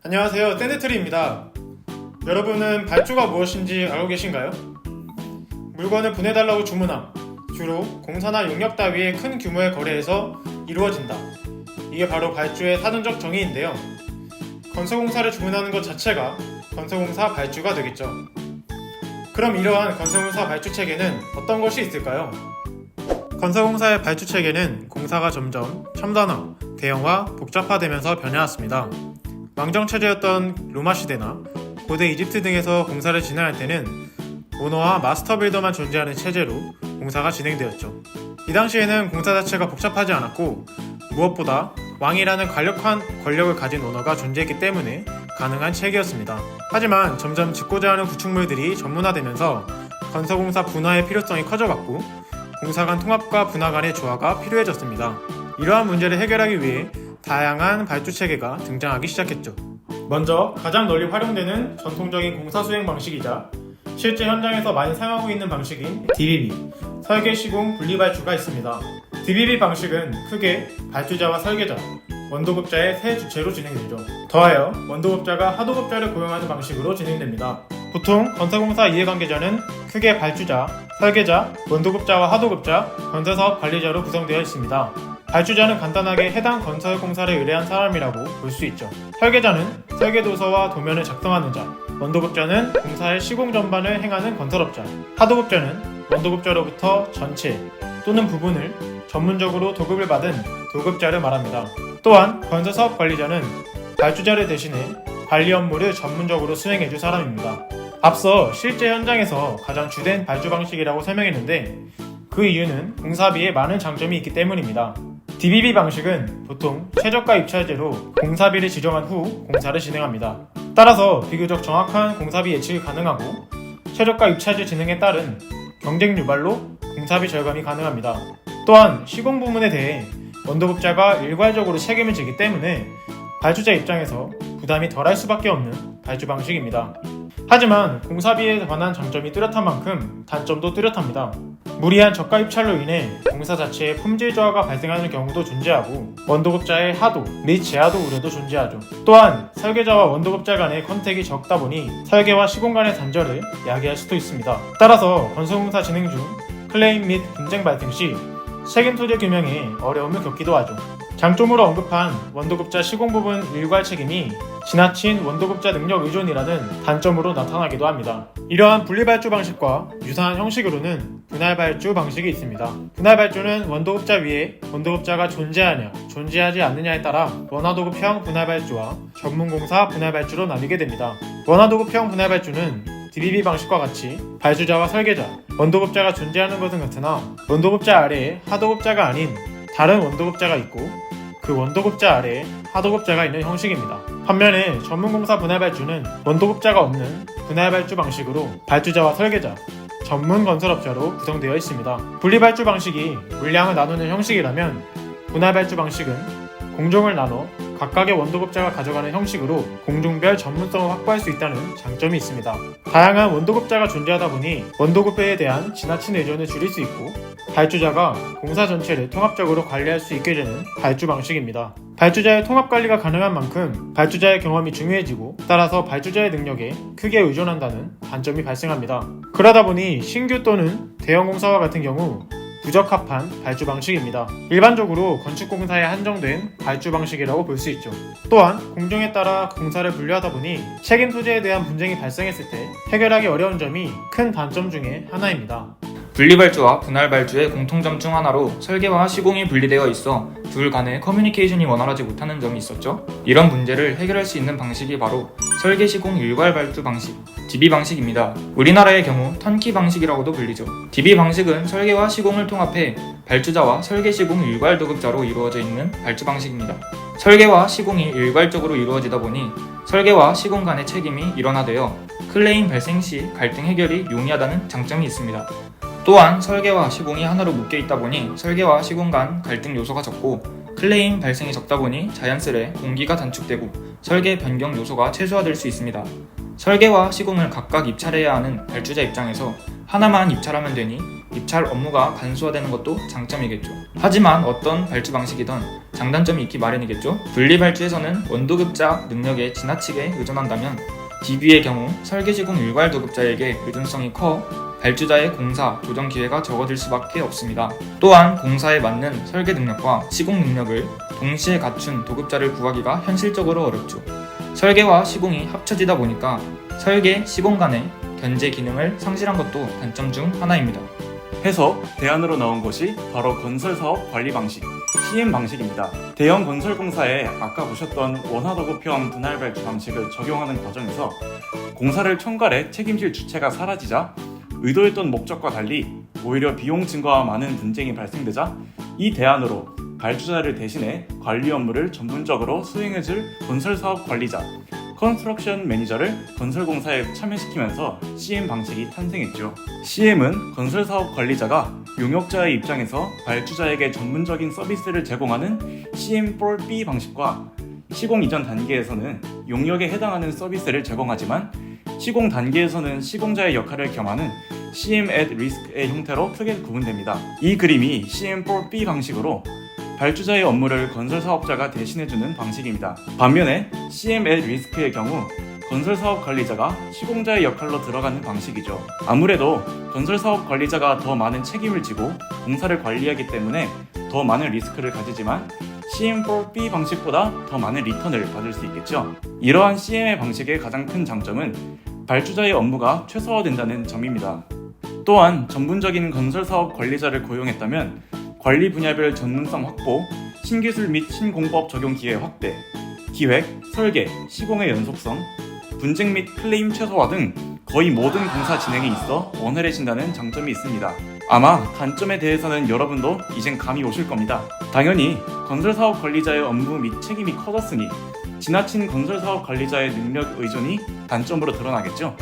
안녕하세요, 샌드트리입니다. 여러분은 발주가 무엇인지 알고 계신가요? 물건을 보내달라고 주문함. 주로 공사나 용역 따위의 큰 규모의 거래에서 이루어진다. 이게 바로 발주의 사전적 정의인데요. 건설공사를 주문하는 것 자체가 건설공사 발주가 되겠죠. 그럼 이러한 건설공사 발주 체계는 어떤 것이 있을까요? 건설공사의 발주 체계는 공사가 점점 첨단화, 대형화, 복잡화되면서 변해왔습니다. 왕정체제였던 로마 시대나 고대 이집트 등에서 공사를 진행할 때는 오너와 마스터 빌더만 존재하는 체제로 공사가 진행되었죠. 이 당시에는 공사 자체가 복잡하지 않았고 무엇보다 왕이라는 강력한 권력을 가진 오너가 존재했기 때문에 가능한 체계였습니다. 하지만 점점 짓고자 하는 구축물들이 전문화되면서 건설공사 분화의 필요성이 커져갔고 공사 간 통합과 분화 간의 조화가 필요해졌습니다. 이러한 문제를 해결하기 위해 다양한 발주 체계가 등장하기 시작했죠. 먼저 가장 널리 활용되는 전통적인 공사 수행 방식이자 실제 현장에서 많이 사용하고 있는 방식인 DBB, 설계 시공 분리 발주가 있습니다. DBB 방식은 크게 발주자와 설계자, 원도급자의 세 주체로 진행되죠. 더하여 원도급자가 하도급자를 고용하는 방식으로 진행됩니다. 보통 건설공사 이해관계자는 크게 발주자, 설계자, 원도급자와 하도급자, 건설사업 관리자로 구성되어 있습니다. 발주자는 간단하게 해당 건설공사를 의뢰한 사람이라고 볼 수 있죠. 설계자는 설계도서와 도면을 작성하는 자, 원도급자는 공사의 시공 전반을 행하는 건설업자, 하도급자는 원도급자로부터 전체 또는 부분을 전문적으로 도급을 받은 도급자를 말합니다. 또한 건설사업 관리자는 발주자를 대신해 관리 업무를 전문적으로 수행해줄 사람입니다. 앞서 실제 현장에서 가장 주된 발주 방식이라고 설명했는데 그 이유는 공사비에 많은 장점이 있기 때문입니다. DBB 방식은 보통 최저가 입찰제로 공사비를 지정한 후 공사를 진행합니다. 따라서 비교적 정확한 공사비 예측이 가능하고 최저가 입찰제 진행에 따른 경쟁 유발로 공사비 절감이 가능합니다. 또한 시공 부문에 대해 원도급자가 일괄적으로 책임을 지기 때문에 발주자 입장에서 부담이 덜할 수밖에 없는 발주 방식입니다. 하지만 공사비에 관한 장점이 뚜렷한 만큼 단점도 뚜렷합니다. 무리한 저가 입찰로 인해 공사 자체에 품질 저하가 발생하는 경우도 존재하고 원도급자의 하도 및 재하도 우려도 존재하죠. 또한 설계자와 원도급자 간의 컨택이 적다 보니 설계와 시공 간의 단절을 야기할 수도 있습니다. 따라서 건설공사 진행 중 클레임 및 분쟁 발생 시 책임 소재 규명에 어려움을 겪기도 하죠. 장점으로 언급한 원도급자 시공 부분 일괄 책임이 지나친 원도급자 능력 의존이라는 단점으로 나타나기도 합니다. 이러한 분리발주 방식과 유사한 형식으로는 분할발주 방식이 있습니다. 분할발주는 원도급자 위에 원도급자가 존재하냐, 존재하지 않느냐에 따라 원하도급형 분할발주와 전문공사 분할발주로 나뉘게 됩니다. 원하도급형 분할발주는 DBB 방식과 같이 발주자와 설계자, 원도급자가 존재하는 것은 같으나 원도급자 아래에 하도급자가 아닌 다른 원도급자가 있고 그 원도급자 아래에 하도급자가 있는 형식입니다. 반면에 전문공사 분할발주는 원도급자가 없는 분할발주 방식으로 발주자와 설계자, 전문건설업자로 구성되어 있습니다. 분리발주 방식이 물량을 나누는 형식이라면 분할발주 방식은 공종을 나눠 각각의 원도급자가 가져가는 형식으로 공종별 전문성을 확보할 수 있다는 장점이 있습니다. 다양한 원도급자가 존재하다 보니 원도급에 대한 지나친 의존을 줄일 수 있고 발주자가 공사 전체를 통합적으로 관리할 수 있게 되는 발주 방식입니다. 발주자의 통합 관리가 가능한 만큼 발주자의 경험이 중요해지고 따라서 발주자의 능력에 크게 의존한다는 단점이 발생합니다. 그러다 보니 신규 또는 대형 공사와 같은 경우 부적합한 발주 방식입니다. 일반적으로 건축공사에 한정된 발주 방식이라고 볼 수 있죠. 또한 공정에 따라 공사를 분류하다 보니 책임 소재에 대한 분쟁이 발생했을 때 해결하기 어려운 점이 큰 단점 중에 하나입니다. 분리발주와 분할발주의 공통점 중 하나로 설계와 시공이 분리되어 있어 둘 간의 커뮤니케이션이 원활하지 못하는 점이 있었죠. 이런 문제를 해결할 수 있는 방식이 바로 설계시공 일괄발주 방식, DB 방식입니다. 우리나라의 경우 턴키 방식이라고도 불리죠. DB 방식은 설계와 시공을 통합해 발주자와 설계시공 일괄도급자로 이루어져 있는 발주 방식입니다. 설계와 시공이 일괄적으로 이루어지다 보니 설계와 시공 간의 책임이 일원화되어 클레임 발생 시 갈등 해결이 용이하다는 장점이 있습니다. 또한 설계와 시공이 하나로 묶여 있다 보니 설계와 시공 간 갈등 요소가 적고 클레임 발생이 적다 보니 자연스레 공기가 단축되고 설계 변경 요소가 최소화될 수 있습니다. 설계와 시공을 각각 입찰해야 하는 발주자 입장에서 하나만 입찰하면 되니 입찰 업무가 간소화되는 것도 장점이겠죠. 하지만 어떤 발주 방식이든 장단점이 있기 마련이겠죠. 분리 발주에서는 원도급자 능력에 지나치게 의존한다면 DB의 경우 설계 시공 일괄 도급자에게 의존성이 커 발주자의 공사, 조정 기회가 적어질 수밖에 없습니다. 또한 공사에 맞는 설계 능력과 시공 능력을 동시에 갖춘 도급자를 구하기가 현실적으로 어렵죠. 설계와 시공이 합쳐지다 보니까 설계, 시공 간의 견제 기능을 상실한 것도 단점 중 하나입니다. 해서 대안으로 나온 것이 바로 건설사업 관리 방식, CM 방식입니다. 대형 건설공사에 아까 보셨던 원화도급형 분할 발주 방식을 적용하는 과정에서 공사를 총괄해 책임질 주체가 사라지자 의도했던 목적과 달리 오히려 비용 증가와 많은 분쟁이 발생되자 이 대안으로 발주자를 대신해 관리 업무를 전문적으로 수행해줄 건설사업 관리자, 컨스트럭션 매니저를 건설공사에 참여시키면서 CM 방식이 탄생했죠. CM은 건설사업 관리자가 용역자의 입장에서 발주자에게 전문적인 서비스를 제공하는 CM4B 방식과 시공 이전 단계에서는 용역에 해당하는 서비스를 제공하지만 시공 단계에서는 시공자의 역할을 겸하는 CM at Risk의 형태로 크게 구분됩니다. 이 그림이 CM4B 방식으로 발주자의 업무를 건설사업자가 대신해주는 방식입니다. 반면에 CM at Risk의 경우 건설사업 관리자가 시공자의 역할로 들어가는 방식이죠. 아무래도 건설사업 관리자가 더 많은 책임을 지고 공사를 관리하기 때문에 더 많은 리스크를 가지지만 CM4B 방식보다 더 많은 리턴을 받을 수 있겠죠. 이러한 CM의 방식의 가장 큰 장점은 발주자의 업무가 최소화된다는 점입니다. 또한 전문적인 건설사업 관리자를 고용했다면 관리 분야별 전문성 확보, 신기술 및 신공법 적용 기회 확대, 기획, 설계, 시공의 연속성, 분쟁 및 클레임 최소화 등 거의 모든 공사 진행에 있어 원활해진다는 장점이 있습니다. 아마 단점에 대해서는 여러분도 이젠 감이 오실 겁니다. 당연히 건설사업 관리자의 업무 및 책임이 커졌으니 지나친 건설사업 관리자의 능력 의존이 단점으로 드러나겠죠.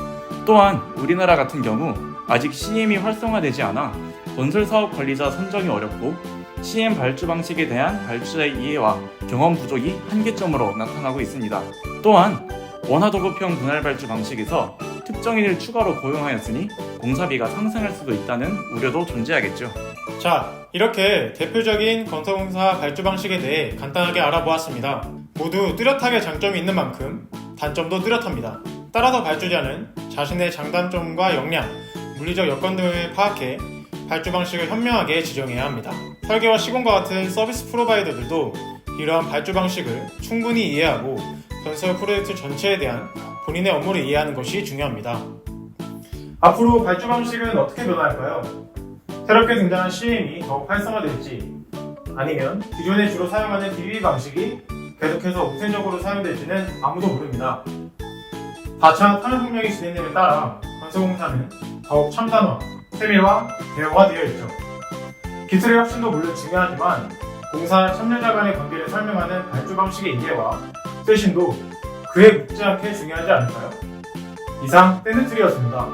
또한 우리나라 같은 경우 아직 CM이 활성화되지 않아 건설사업 관리자 선정이 어렵고 CM 발주 방식에 대한 발주자의 이해와 경험 부족이 한계점으로 나타나고 있습니다. 또한 원화도급형 분할 발주 방식에서 특정인을 추가로 고용하였으니 공사비가 상승할 수도 있다는 우려도 존재하겠죠. 자, 이렇게 대표적인 건설공사 발주 방식에 대해 간단하게 알아보았습니다. 모두 뚜렷하게 장점이 있는 만큼 단점도 뚜렷합니다. 따라서 발주자는 자신의 장단점과 역량, 물리적 여건 등을 파악해 발주 방식을 현명하게 지정해야 합니다. 설계와 시공과 같은 서비스 프로바이더들도 이러한 발주 방식을 충분히 이해하고 건설 프로젝트 전체에 대한 본인의 업무를 이해하는 것이 중요합니다. 앞으로 발주 방식은 어떻게 변화할까요? 새롭게 등장한 CM이 더욱 활성화될지, 아니면 기존에 주로 사용하는 DB 방식이 계속해서 우선적으로 사용될지는 아무도 모릅니다. 4차 산업혁명이 진행됨에 따라 건설공사는 더욱 첨단화, 세밀화, 대형화되어 있죠. 기술의 혁신도 물론 중요하지만 공사 참여자 간의 관계를 설명하는 발주 방식의 이해와 쇄신도 그에 묻지 않게 중요하지 않을까요? 이상 댄드트리였습니다.